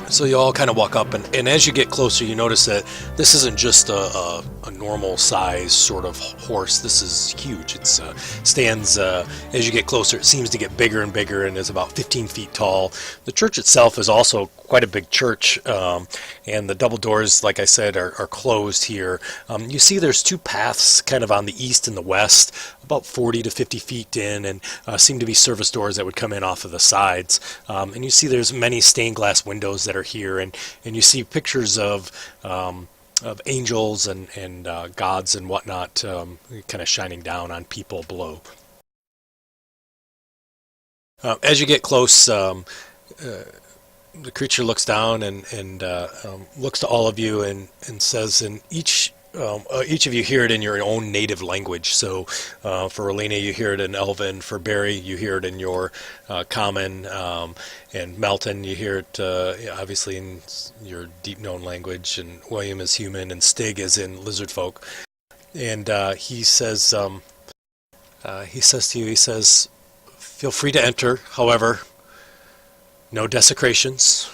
So you all kind of walk up, and as you get closer, you notice that this isn't just a normal size sort of horse. This is huge. It stands, as you get closer, it seems to get bigger and bigger and is about 15 feet tall. The church itself is also quite a big church, and the double doors, like I said, are closed here. You see there's two paths kind of on the east and the west, about 40 to 50 feet in, and seem to be service doors that would come in off of the sides. And you see there's many stained glass windows that are here, and you see pictures of angels and gods and whatnot kind of shining down on people below. As you get close, the creature looks down and looks to all of you and says, and each of you hear it in your own native language. So for Elena, you hear it in Elven. For Barry, you hear it in your common. And Melton, you hear it obviously in your deep known language. And William is human, and Stig is in lizard folk. And he says to you, he says, "Feel free to enter. However, no desecrations."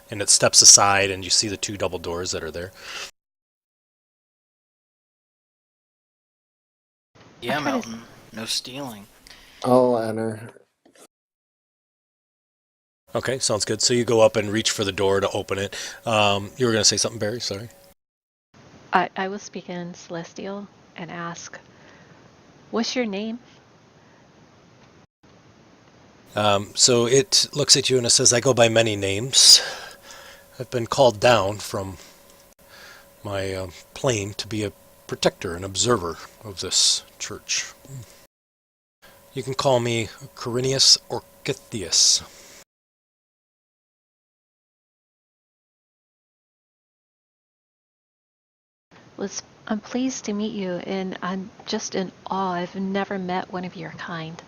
And it steps aside, and you see the two double doors that are there. Yeah, Melton. No stealing. I'll enter. Okay, sounds good. So you go up and reach for the door to open it. You were going to say something, Barry? Sorry. I will speak in Celestial and ask, "What's your name?" So it looks at you and it says, "I go by many names. I've been called down from my plane to be a protector and observer of this church. You can call me Corinius or Cythius." I'm pleased to meet you, and I'm just in awe. I've never met one of your kind.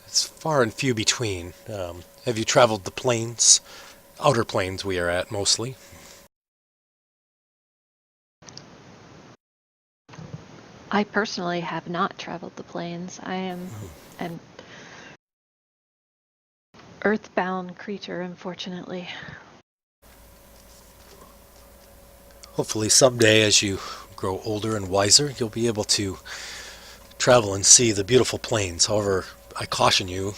It's far and few between. Have you traveled the plains? Outer plains we are at, mostly. I personally have not traveled the plains. I am an earthbound creature, unfortunately. Hopefully someday, as you grow older and wiser, you'll be able to travel and see the beautiful plains. However, I caution you,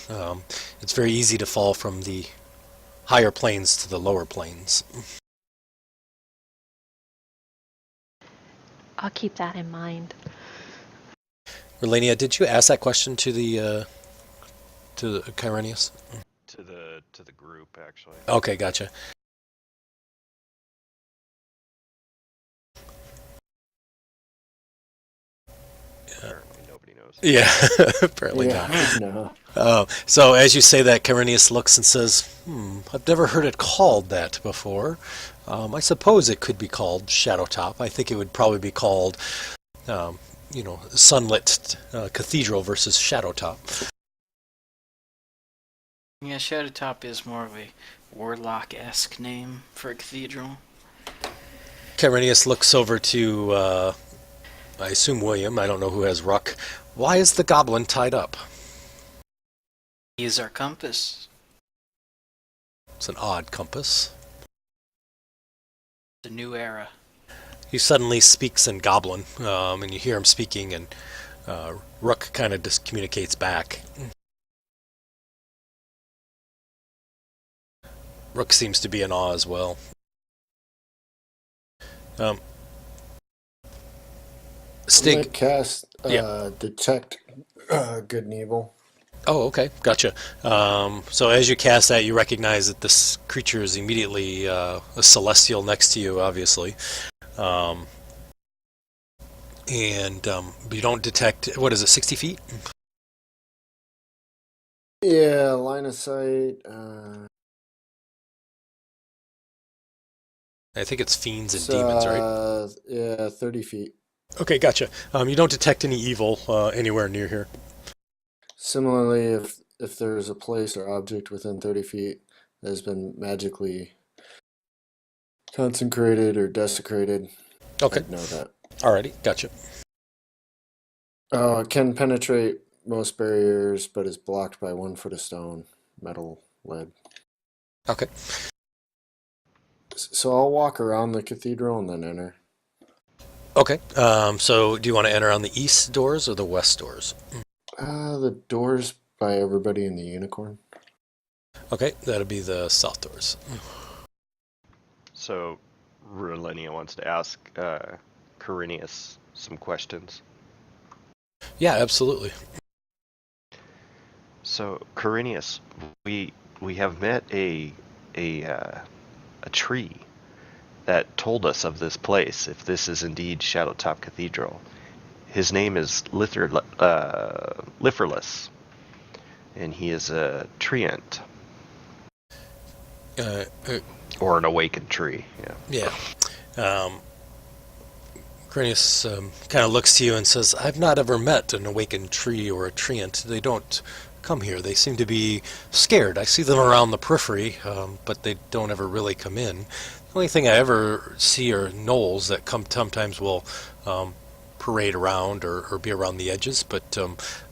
it's very easy to fall from the higher planes to the lower planes. I'll keep that in mind. Relania, did you ask that question to the Kyrenius? To the group, actually. Okay, gotcha. Apparently nobody knows. Yeah, apparently not. No. So as you say that, Kyrenius looks and says, I've never heard it called that before. I suppose it could be called Shadowtop. I think it would probably be called, Sunlit Cathedral versus Shadowtop. Yeah, Shadowtop is more of a warlock-esque name for a cathedral. Kyrenius looks over to, I assume William. I don't know who has Ruck. Why is the goblin tied up? He is our compass. It's an odd compass. The new era. He suddenly speaks in Goblin, and you hear him speaking, and Rook kind of just communicates back. Rook seems to be in awe as well. Stig. I'm gonna cast Yeah. Detect Good and Evil. Oh, okay, gotcha. So as you cast that, you recognize that this creature is immediately a celestial next to you, obviously. But you don't detect, what is it, 60 feet? Yeah, line of sight. I think it's fiends and demons, right? Yeah, 30 feet. Okay, gotcha. You don't detect any evil anywhere near here. Similarly, if there's a place or object within 30 feet that has been magically consecrated or desecrated, Okay. I'd know that. Alrighty, gotcha. It can penetrate most barriers, but is blocked by 1 foot of stone, metal, lead. Okay. So I'll walk around the cathedral and then enter. Okay. So do you want to enter on the east doors or the west doors? The doors by everybody in the unicorn. Okay, that'll be the south doors. So, Relenia wants to ask Corinius some questions. Yeah, absolutely. So, Corinius, we have met a tree that told us of this place, if this is indeed Shadowtop Cathedral. His name is Liferless, and he is a treant, Uh, or an awakened tree. Yeah. yeah. Cranius kind of looks to you and says, I've not ever met an awakened tree or a treant. They don't come here. They seem to be scared. I see them around the periphery, but they don't ever really come in. The only thing I ever see are gnolls that sometimes will parade around or be around the edges, but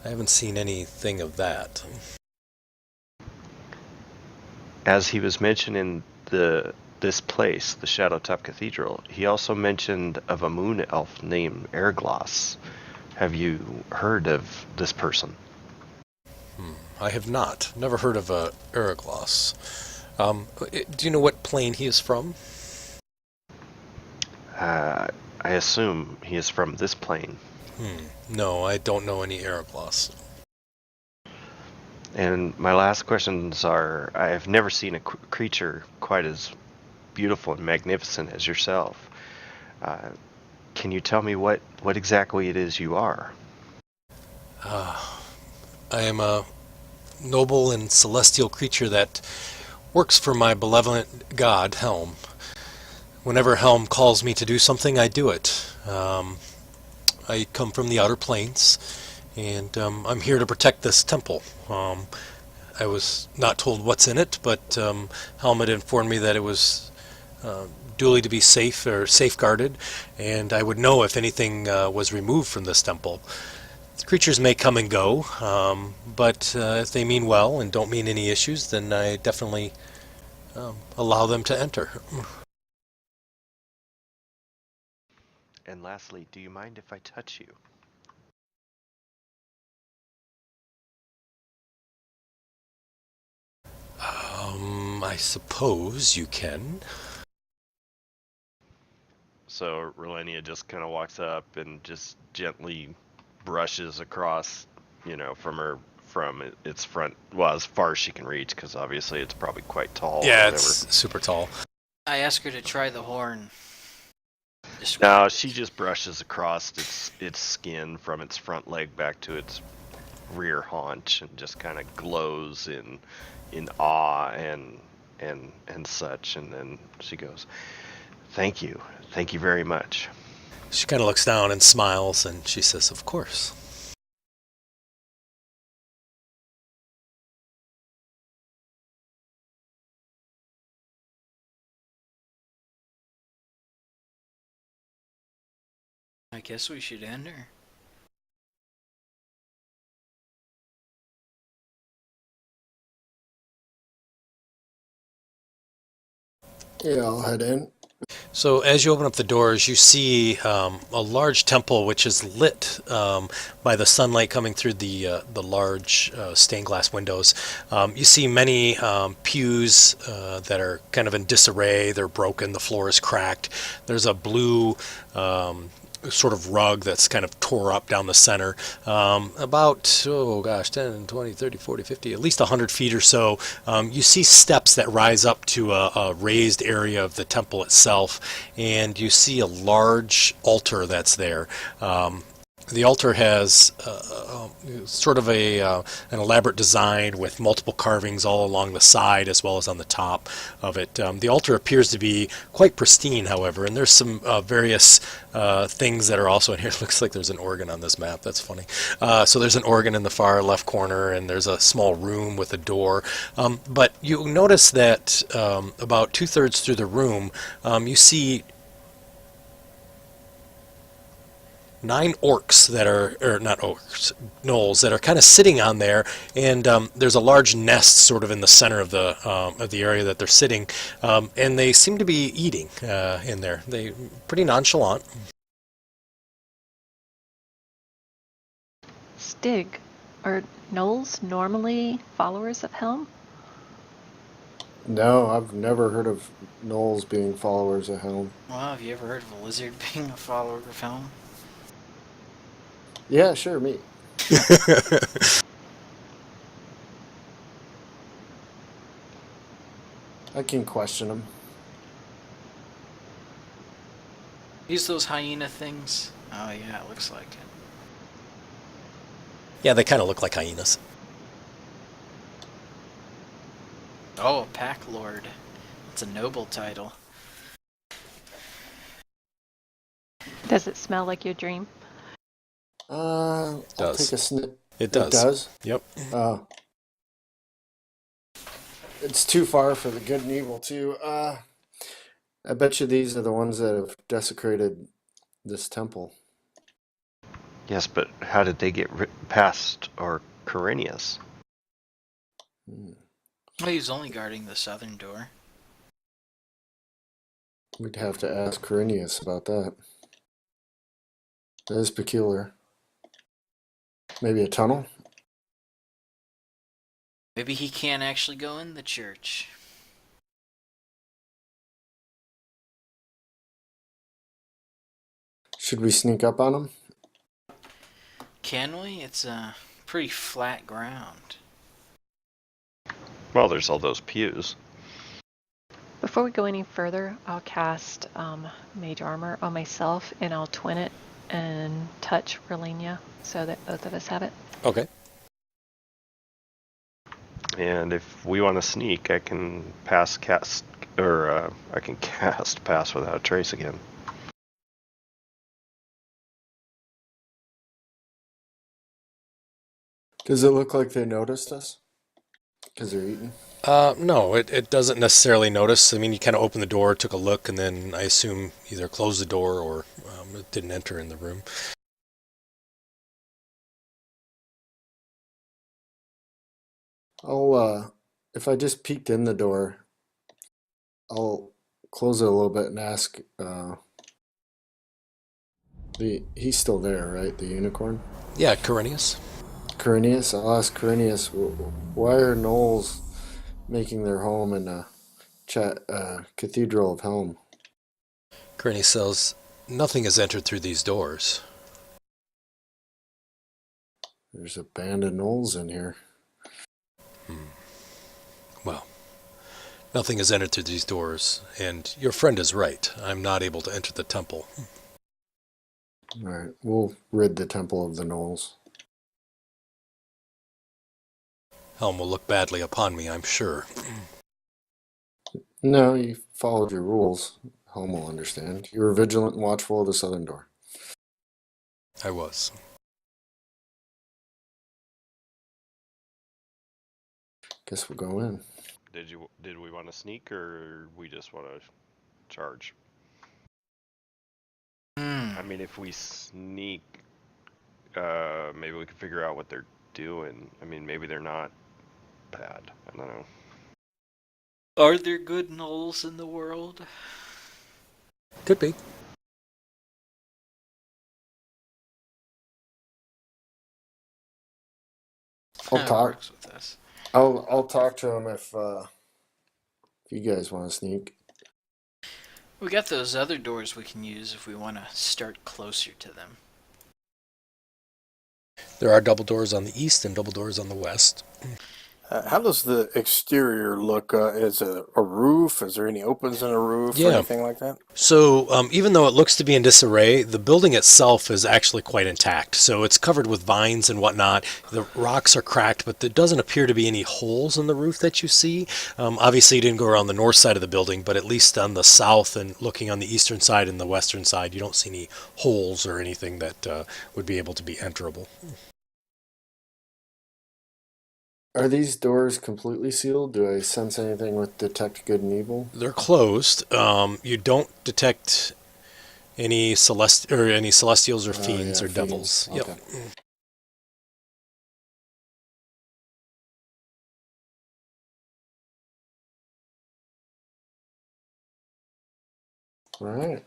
I haven't seen anything of that. As he was mentioning this place, the Shadowtop Cathedral, he also mentioned of a moon elf named Airgloss. Have you heard of this person? I have not. Never heard of a Eragloss. Do you know what plane he is from? I assume he is from this plane. No, I don't know any Eragloss. And my last questions are, I have never seen a creature quite as beautiful and magnificent as yourself. Can you tell me what exactly it is you are? I am a noble and celestial creature that works for my benevolent god, Helm. Whenever Helm calls me to do something, I do it. I come from the outer planes, and I'm here to protect this temple. I was not told what's in it, but Helm had informed me that it was duly to be safe or safeguarded, and I would know if anything was removed from this temple. Creatures may come and go, but if they mean well and don't mean any issues, then I definitely allow them to enter. And lastly, do you mind if I touch you? I suppose you can. So Relenia just kind of walks up and just gently brushes across, from its front, well, as far as she can reach, because obviously it's probably quite tall. Yeah, or it's whatever. super tall. I ask her to try the horn. No, she just brushes across its skin from its front leg back to its rear haunch and just kind of glows in awe and such. And then she goes, thank you very much. She kind of looks down and smiles, and she says, of course. I guess we should enter. Yeah, I'll head in. So as you open up the doors, you see a large temple which is lit by the sunlight coming through the large stained glass windows. You see many pews that are kind of in disarray. They're broken. The floor is cracked. There's a blue sort of rug that's kind of tore up down the center. About, 10, 20, 30, 40, 50, at least 100 feet or so. You see steps that rise up to a raised area of the temple itself, and you see a large altar that's there. The altar has sort of an elaborate design with multiple carvings all along the side as well as on the top of it. The altar appears to be quite pristine, however, and there's some various things that are also in here. It looks like there's an organ on this map. That's funny. So there's an organ in the far left corner, and there's a small room with a door. But you notice that about 2/3 through the room, you see 9 orcs that are, or not orcs, gnolls that are kind of sitting on there, and there's a large nest sort of in the center of the area that they're sitting, and they seem to be eating in there. They pretty nonchalant. Stig, are gnolls normally followers of Helm? No, I've never heard of gnolls being followers of Helm. Well, have you ever heard of a lizard being a follower of Helm? Yeah, sure, me. I can question them. Use those hyena things. Oh yeah, it looks like it. Yeah, they kind of look like hyenas. Oh, a pack lord. It's a noble title. Does it smell like your dream? I'll Does. take a sniff. It does. It does? Yep. It's too far for the good and evil, too. I bet you these are the ones that have desecrated this temple. Yes, but how did they get past or Corinius? Well, he's only guarding the southern door. We'd have to ask Corinius about that. That is peculiar. Maybe a tunnel? Maybe he can't actually go in the church. Should we sneak up on him? Can we? It's pretty flat ground. Well, there's all those pews. Before we go any further, I'll cast Mage Armor on myself, and I'll twin it and touch Relenia so that both of us have it. Okay. And if we want to sneak, I can I can cast pass without a trace again. Does it look like they noticed us? Because they're eating? No, it doesn't necessarily notice. I mean, you kind of opened the door, took a look, and then I assume either closed the door or it didn't enter in the room. If I just peeked in the door, I'll close it a little bit and ask, he's still there, right? The unicorn? Yeah, Corinius. Corinius? I'll ask Corinius, why are gnolls making their home in the Cathedral of Helm? Corinius says, nothing has entered through these doors. There's a band of gnolls in here. Well, nothing has entered through these doors, and your friend is right. I'm not able to enter the temple. Alright, we'll rid the temple of the gnolls. Helm will look badly upon me, I'm sure. No, you followed your rules. Helm will understand. You were vigilant and watchful of the southern door. I was. Guess we'll go in. Did we want to sneak, or we just want to charge? I mean, if we sneak, maybe we can figure out what they're doing. I mean, maybe they're not bad. I don't know. Are there good gnolls in the world? Could be. I'll It talk. works with us. I'll talk to him if you guys want to sneak. We got those other doors we can use if we want to start closer to them. There are double doors on the east and double doors on the west. How does the exterior look? Is it a roof? Is there any opens in a roof Yeah. or anything like that? So even though it looks to be in disarray, the building itself is actually quite intact. So it's covered with vines and whatnot. The rocks are cracked, but there doesn't appear to be any holes in the roof that you see. Obviously, you didn't go around the north side of the building, but at least on the south and looking on the eastern side and the western side, you don't see any holes or anything that would be able to be enterable. Are these doors completely sealed? Do I sense anything with detect good and evil? They're closed. You don't detect any celestials or Oh, fiends yeah, or devils. fiends. Yep. Okay. All right.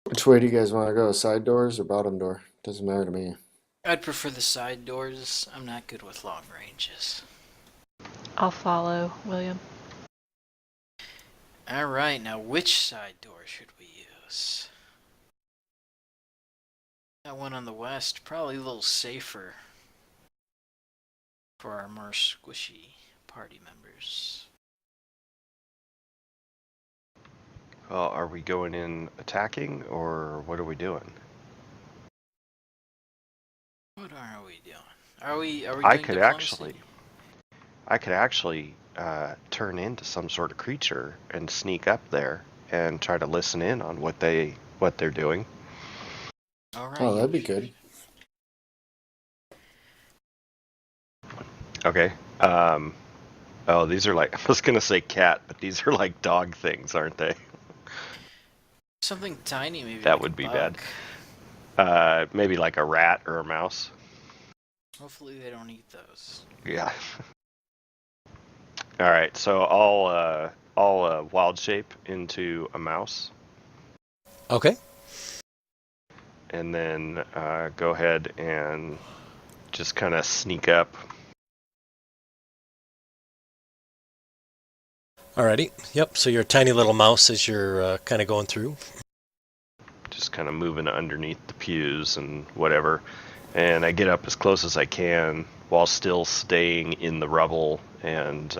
Which way do you guys want to go? Side doors or bottom door? Doesn't matter to me. I'd prefer the side doors. I'm not good with long ranges. I'll follow, William. Alright, now which side door should we use? That one on the west, probably a little safer for our more squishy party members. Well, are we going in attacking, or what are we doing? What are we doing? Are we I doing could diplomacy? actually turn into some sort of creature and sneak up there and try to listen in on what they're doing. Alright. Oh, that'd be good. Okay. Oh, these are like, I was gonna say cat, but these are like dog things, aren't they? Something tiny, maybe. That like would a be bug. bad. Maybe like a rat or a mouse. Hopefully they don't eat those. Yeah. All right, so I'll wild shape into a mouse, Okay. and then go ahead and just kind of sneak up. Alrighty. Yep. So you're a tiny little mouse as you're kind of going through. Just kind of moving underneath the pews and whatever. And I get up as close as I can while still staying in the rubble and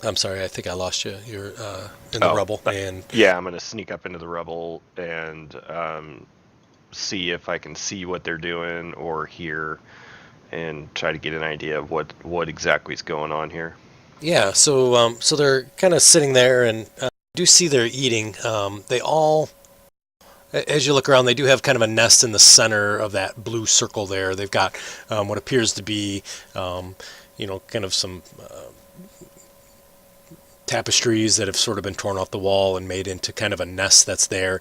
I'm sorry. I think I lost you. You're in the rubble, and yeah, I'm gonna sneak up into the rubble and see if I can see what they're doing or hear, and try to get an idea of what exactly is going on here. yeah. So they're kind of sitting there, and you do see they're eating. They all, as you look around, they do have kind of a nest in the center of that blue circle there. They've got what appears to be, kind of some tapestries that have sort of been torn off the wall and made into kind of a nest that's there.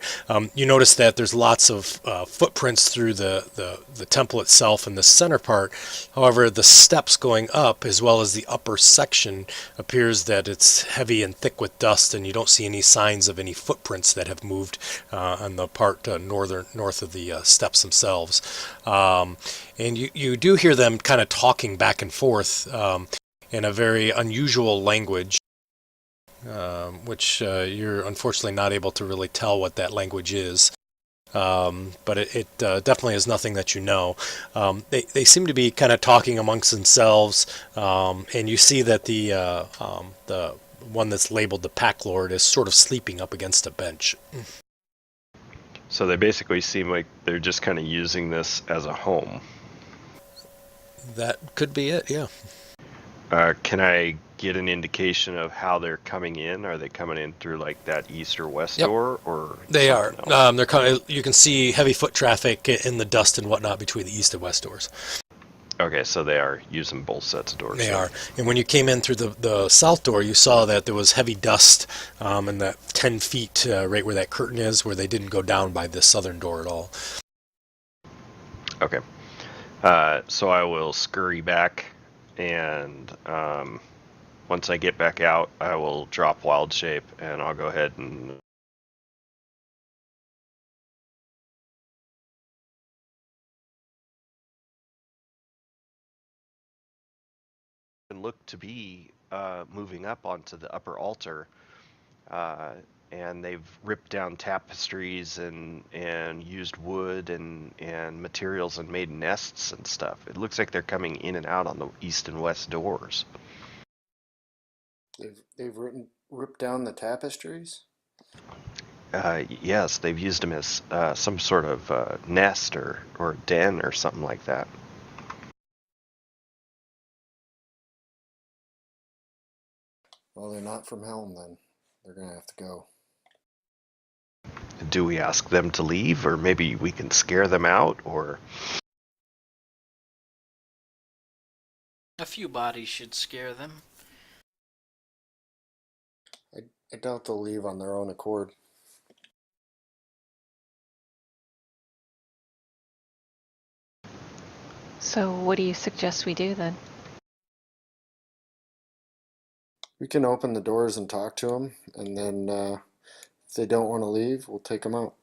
You notice that there's lots of footprints through the temple itself in the center part. However, the steps going up, as well as the upper section, appears that it's heavy and thick with dust, and you don't see any signs of any footprints that have moved on the part north of the steps themselves. And you do hear them kind of talking back and forth in a very unusual language. Which you're unfortunately not able to really tell what that language is. But it definitely is nothing that you know. They seem to be kind of talking amongst themselves, and you see that the one that's labeled the Pack Lord is sort of sleeping up against a bench. So they basically seem like they're just kind of using this as a home. That could be it, yeah. Can I get an indication of how they're coming in? Are they coming in through like that east or west Yep. door, or They are. something else? They're kind of. You can see heavy foot traffic in the dust and whatnot between the east and west doors. Okay, so they are using both sets of doors. They then. are. And when you came in through the south door, you saw that there was heavy dust in that 10 feet right where that curtain is, where they didn't go down by the southern door at all. Okay. So I will scurry back, and once I get back out, I will drop wild shape, and I'll go ahead and look to be moving up onto the upper altar. And they've ripped down tapestries and used wood and materials and made nests and stuff. It looks like they're coming in and out on the east and west doors. They've ripped down the tapestries. Yes, they've used them as some sort of nest or den or something like that. Well, they're not from Helm then. They're gonna have to go. Do we ask them to leave, or maybe we can scare them out, or... A few bodies should scare them. I doubt they'll leave on their own accord. So what do you suggest we do then? We can open the doors and talk to them, and then if they don't want to leave, we'll take them out.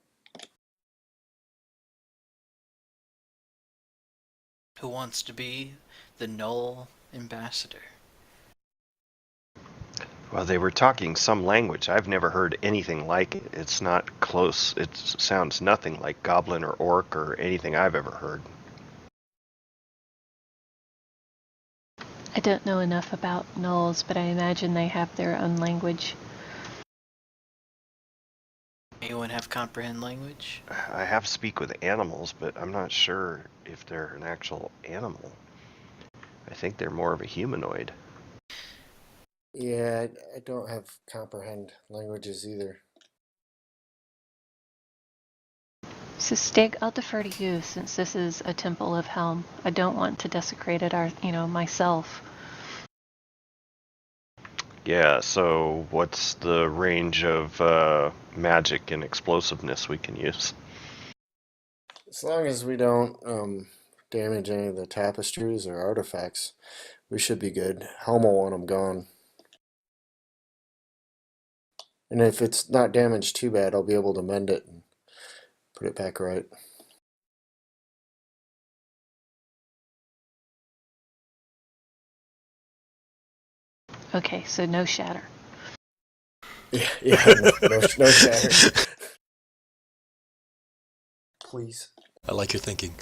Who wants to be the Null ambassador? Well, they were talking some language. I've never heard anything like it. It's not close. It sounds nothing like Goblin or Orc or anything I've ever heard. I don't know enough about gnolls, but I imagine they have their own language. Anyone have comprehend language? I have speak with animals, but I'm not sure if they're an actual animal. I think they're more of a humanoid. Yeah, I don't have comprehend languages either. So Stig, I'll defer to you since this is a Temple of Helm. I don't want to desecrate it, myself. Yeah, so what's the range of magic and explosiveness we can use? As long as we don't damage any of the tapestries or artifacts, we should be good. Helm will want them gone. And if it's not damaged too bad, I'll be able to mend it and put it back right. Okay, so no shatter. Yeah, no shatter. Please. I like your thinking.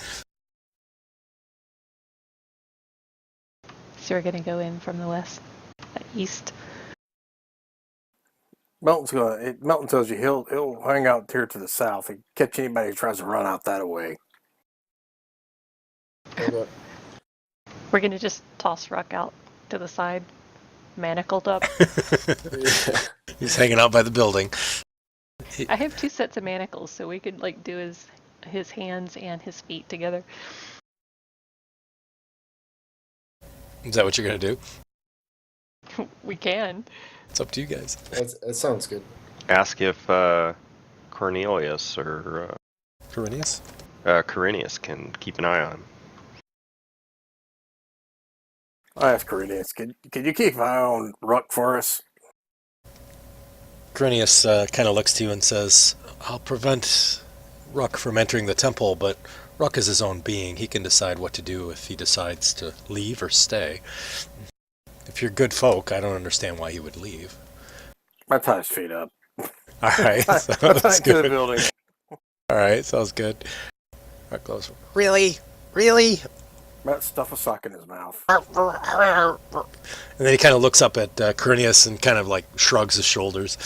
So we're gonna go in from the west, east. Melton tells you he'll hang out here to the south and catch anybody who tries to run out that way. Hold up. We're gonna just toss Ruck out to the side, manacled up. Yeah. He's hanging out by the building. I have 2 sets of manacles, so we could do his hands and his feet together. Is that what you're going to do? We can. It's up to you guys. That sounds good. Ask if Cornelius or Corinius? Corinius can keep an eye on him. I asked Cornelius, could you keep an eye on Ruck for us? Corinius kind of looks to you and says, I'll prevent Ruck from entering the temple, but Ruck is his own being. He can decide what to do if he decides to leave or stay. If you're good folk, I don't understand why he would leave. I tie his feet up. All right, so I tie that's him to the good. building. All right, sounds good. Ruck goes, really? About stuff a sock in his mouth. And then he kind of looks up at Corinius and kind of shrugs his shoulders.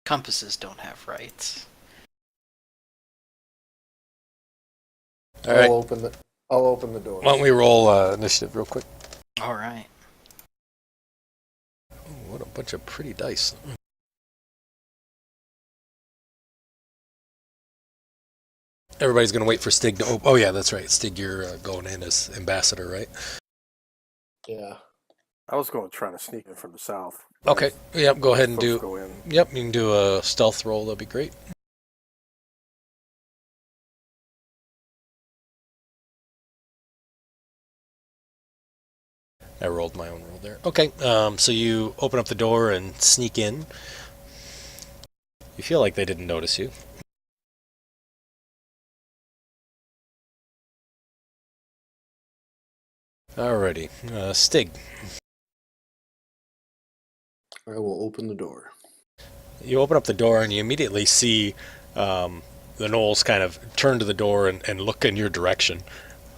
Compasses don't have rights. All right, I'll open the door. why don't we roll initiative real quick? All right. Ooh, what a bunch of pretty dice. Everybody's going to wait for Stig to... Oh, yeah, that's right. Stig, you're going in as ambassador, right? Yeah. I was going to try to sneak in from the south. Okay, yep, go ahead and Folks do... go in. Yep, you can do a stealth roll. That'd be great. I rolled my own roll there. Okay, so you open up the door and sneak in. You feel like they didn't notice you. Alrighty, Stig. I will open the door. You open up the door and you immediately see the gnolls kind of turn to the door and look in your direction.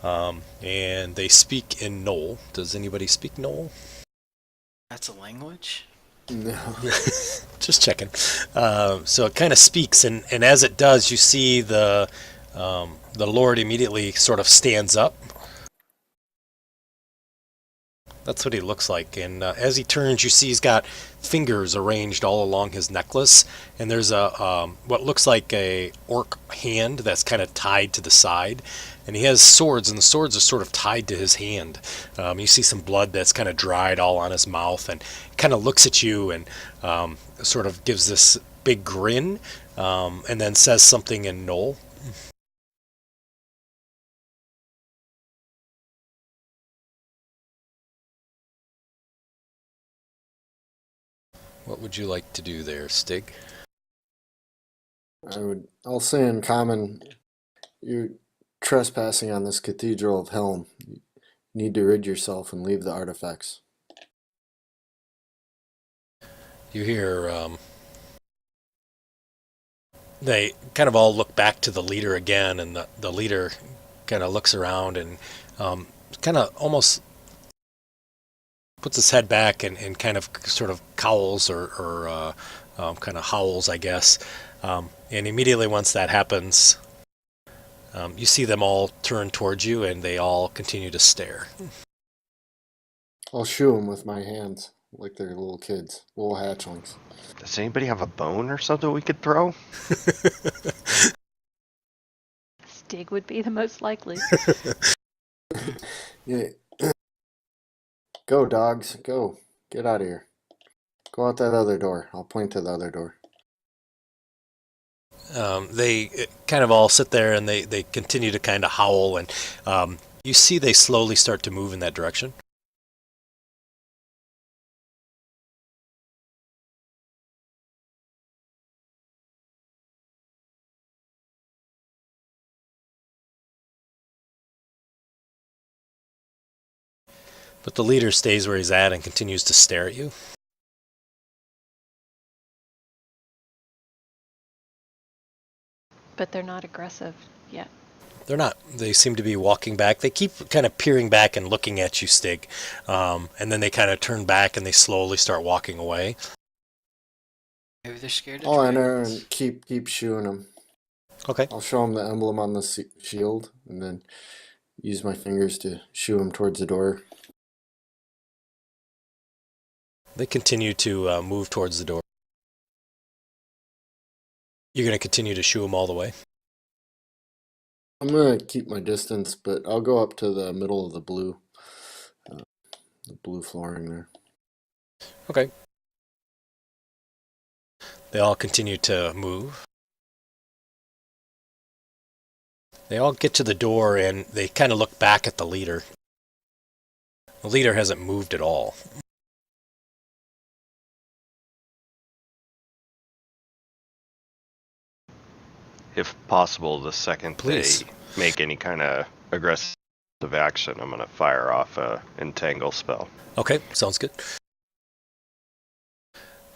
And they speak in Gnoll. Does anybody speak Gnoll? That's a language? No. Just checking. So it kind of speaks, and as it does, you see the Lord immediately sort of stands up. That's what he looks like. And as he turns, you see he's got fingers arranged all along his necklace, and there's a what looks like a orc hand that's kind of tied to the side. And he has swords, and the swords are sort of tied to his hand. You see some blood that's kind of dried all on his mouth, and kind of looks at you and sort of gives this big grin, and then says something in Knoll. What would you like to do there, Stig? I'll say in common, you're trespassing on this Cathedral of Helm. You need to rid yourself and leave the artifacts. You hear they kind of all look back to the leader again, and the leader kind of looks around and kind of almost puts his head back and kind of sort of cowls or kind of howls, I guess. And immediately once that happens, you see them all turn towards you, and they all continue to stare. I'll shoo them with my hands like they're little kids, little hatchlings. Does anybody have a bone or something we could throw? Stig would be the most likely. Yeah. Go, dogs. Go. Get out of here. Go out that other door. I'll point to the other door. They kind of all sit there, and they continue to kind of howl, and you see they slowly start to move in that direction. But the leader stays where he's at and continues to stare at you. But they're not aggressive yet. They're not. They seem to be walking back. They keep kind of peering back and looking at you, Stig. And then they kind of turn back and they slowly start walking away. Maybe they're scared of I'll enter dragons. and keep shooing them. Okay. I'll show them the emblem on the shield and then use my fingers to shoo them towards the door. They continue to move towards the door. You're going to continue to shoo them all the way? I'm going to keep my distance, but I'll go up to the middle of the blue flooring there. Okay. They all continue to move. They all get to the door, and they kind of look back at the leader. The leader hasn't moved at all. If possible, the second Please. they make any kind of aggressive action, I'm going to fire off a entangle spell. Okay, sounds good.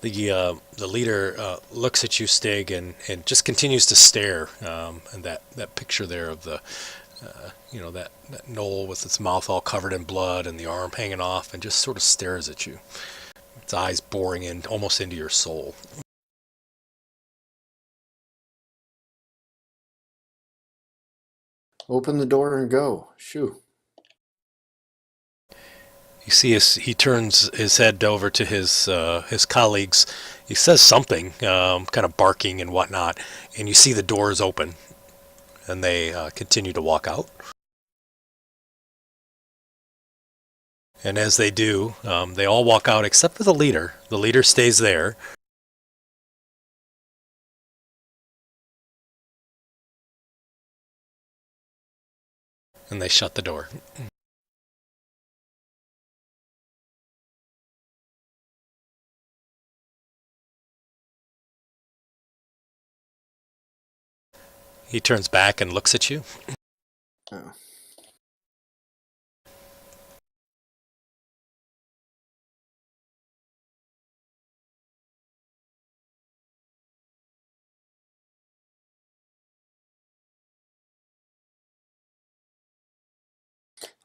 The leader looks at you, Stig, and just continues to stare. And that picture there of the that knoll with its mouth all covered in blood and the arm hanging off, and just sort of stares at you. Its eyes boring in almost into your soul. Open the door and go. Shoo. You see, he turns his head over to his colleagues. He says something, kind of barking and whatnot, and you see the doors open, and they continue to walk out. And as they do, they all walk out except for the leader. The leader stays there. And they shut the door. He turns back and looks at you. Oh.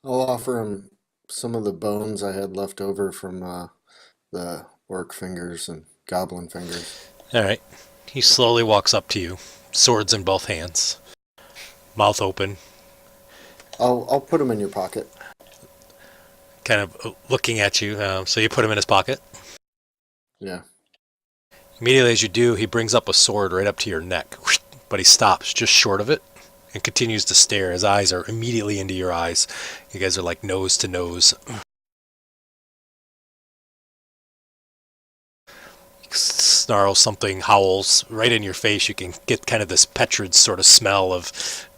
I'll offer him some of the bones I had left over from the orc fingers and goblin fingers. All right. He slowly walks up to you, swords in both hands, mouth open. I'll put them in your pocket. kind of looking at you. So you put him in his pocket. Yeah. Immediately as you do, he brings up a sword right up to your neck, but he stops just short of it and continues to stare. His eyes are immediately into your eyes. You guys are like nose to nose. Snarls something, howls right in your face. You can get kind of this putrid sort of smell of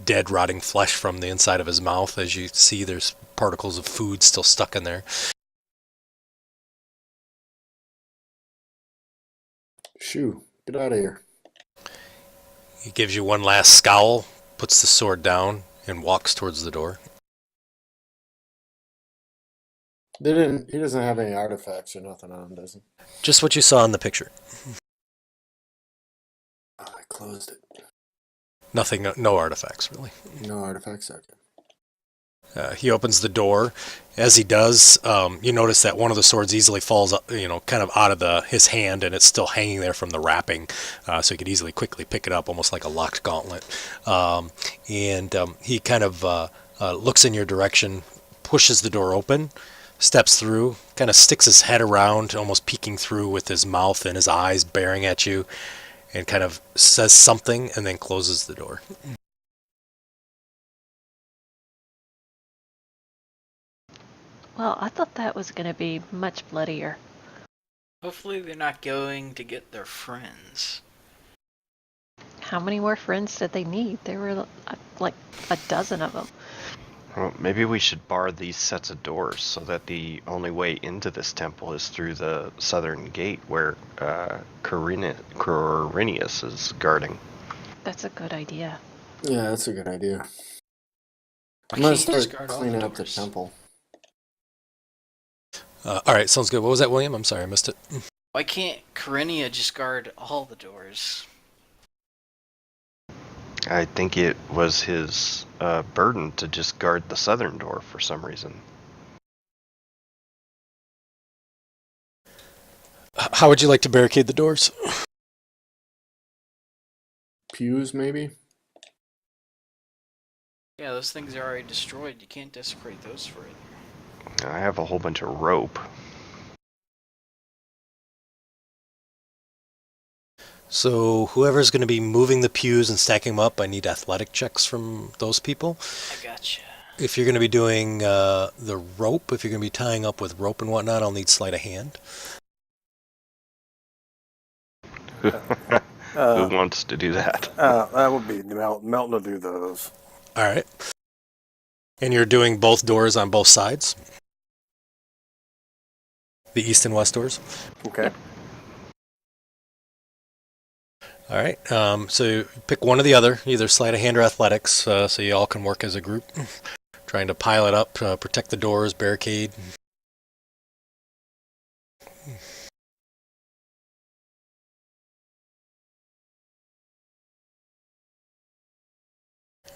dead, rotting flesh from the inside of his mouth. As you see, there's particles of food still stuck in there. Shoo, get out of here. He gives you one last scowl, puts the sword down, and walks towards the door. He doesn't have any artifacts or nothing on him, does he? Just what you saw in the picture. Oh, I closed it. Nothing, no artifacts, really. No artifacts, okay. He opens the door. As he does, you notice that one of the swords easily falls, kind of out of his hand, and it's still hanging there from the wrapping. So he could easily, quickly pick it up, almost like a locked gauntlet. He kind of looks in your direction, pushes the door open, steps through, kind of sticks his head around, almost peeking through with his mouth and his eyes bearing at you, and kind of says something, and then closes the door. Well, I thought that was going to be much bloodier. Hopefully they're not going to get their friends. How many more friends did they need? There were like a dozen of them. Well, maybe we should bar these sets of doors so that the only way into this temple is through the southern gate where Quirinius is guarding. That's a good idea. Yeah, that's a good idea. I'm Why gonna can't you just start guard all cleaning up the doors? temple. All right, sounds good. What was that, William? I'm sorry, I missed it. Why can't Karinia just guard all the doors? I think it was his burden to just guard the southern door for some reason. How would you like to barricade the doors? Pews, maybe? Yeah, those things are already destroyed. You can't desecrate those further. I have a whole bunch of rope. So whoever's going to be moving the pews and stacking them up, I need athletic checks from those people. I gotcha. If you're going to be doing the rope, if you're going to be tying up with rope and whatnot, I'll need sleight of hand. Who wants to do that? That would be Melton to do those. All right. And you're doing both doors on both sides? The east and west doors? Okay. All right. So you pick one or the other, either sleight of hand or athletics, so you all can work as a group. Trying to pile it up, protect the doors, barricade.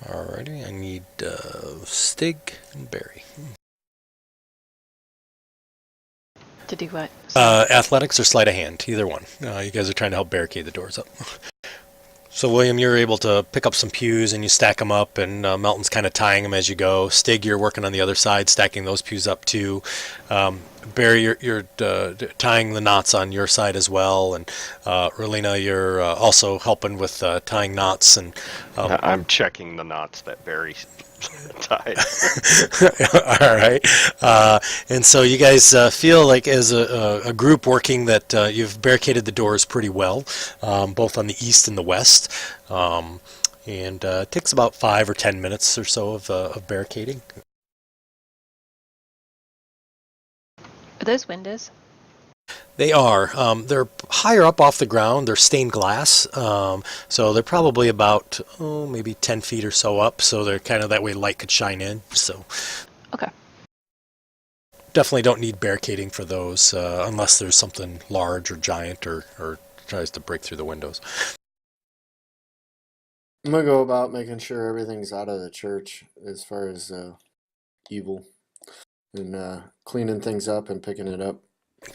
Alrighty, I need Stig and Barry. To do what? Athletics or sleight of hand, either one. You guys are trying to help barricade the doors up. So, William, you're able to pick up some pews and you stack them up, and Melton's kind of tying them as you go. Stig, you're working on the other side, stacking those pews up too. Barry, you're tying the knots on your side as well, and Relina, you're also helping with tying knots. And I'm checking the knots that Barry tied. all right. And so you guys feel like as a group working that you've barricaded the doors pretty well, both on the east and the west. And it takes about 5 or 10 minutes or so of barricading. Are those windows? They are. They're higher up off the ground. They're stained glass. So they're probably about, maybe 10 feet or so up. So they're kind of that way light could shine in. So Okay. definitely don't need barricading for those unless there's something large or giant or tries to break through the windows. I'm gonna go about making sure everything's out of the church as far as evil, and cleaning things up and picking it up.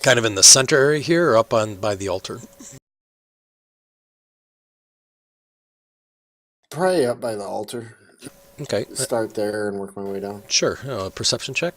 Kind of in the center area here or up on by the altar? Probably up by the altar. Okay. Start there and work my way down. Sure. Perception check.